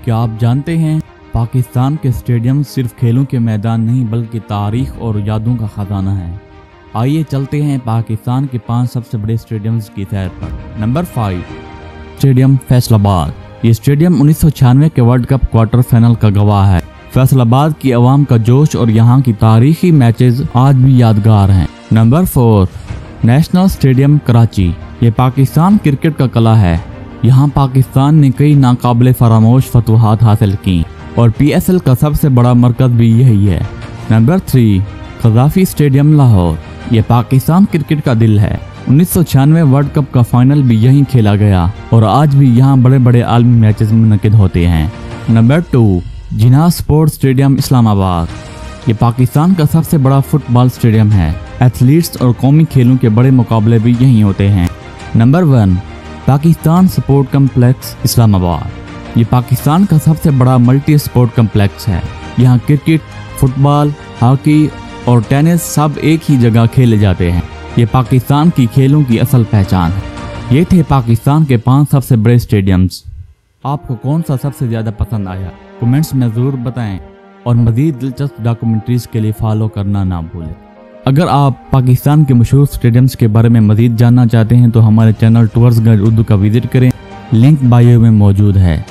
क्या आप जानते हैं पाकिस्तान के स्टेडियम सिर्फ खेलों के मैदान नहीं बल्कि तारीख और यादों का खजाना है। आइए चलते हैं पाकिस्तान के 5 सबसे बड़े स्टेडियम्स की सैर पर। Number 5, stadium Faisalabad. ये स्टेडियम 1996 के वर्ल्ड कप क्वार्टर फाइनल का गवाह है। फैसलाबाद की आवाम का जोश और यहाँ की तारीखी मैचेस आज भी यादगार हैं। Number 4, national stadium Karachi. ये पाकिस्तान क्रिकेट का कला है। यहाँ पाकिस्तान ने कई नाकाबिले फरामोश फतवाहात हासिल की और PSL का सबसे बड़ा मरकज भी यही है। Number 3, Gaddafi stadium Lahore. ये पाकिस्तान क्रिकेट का दिल है। 1996 वर्ल्ड कप का फाइनल भी यहीं खेला गया और आज भी यहाँ बड़े बड़े आलमी मैचेस मुनक़िद होते हैं। नंबर 2, जिन्ना स्पोर्ट्स स्टेडियम इस्लामाबाद। ये पाकिस्तान का सबसे बड़ा फुटबॉल स्टेडियम है। एथलीट्स और कौमी खेलों के बड़े मुकाबले भी यहीं होते हैं। Number 1, Pakistan sport complex Islamabad. ये पाकिस्तान का सबसे बड़ा मल्टी स्पोर्ट कम्प्लेक्स है। यहाँ क्रिकेट, फुटबॉल, हॉकी और टेनिस सब एक ही जगह खेले जाते हैं। ये पाकिस्तान की खेलों की असल पहचान है। ये थे पाकिस्तान के 5 सबसे बड़े स्टेडियम्स। आपको कौन सा सबसे ज़्यादा पसंद आया कमेंट्स में ज़रूर बताएं और मज़ीद दिलचस्प डॉक्यूमेंट्रीज़ के लिए फॉलो करना ना भूलें। अगर आप पाकिस्तान के मशहूर स्टेडियम्स के बारे में मज़ीद जानना चाहते हैं तो हमारे चैनल टूअर्स गाइड उर्दू का विजिट करें। लिंक बायो में मौजूद है।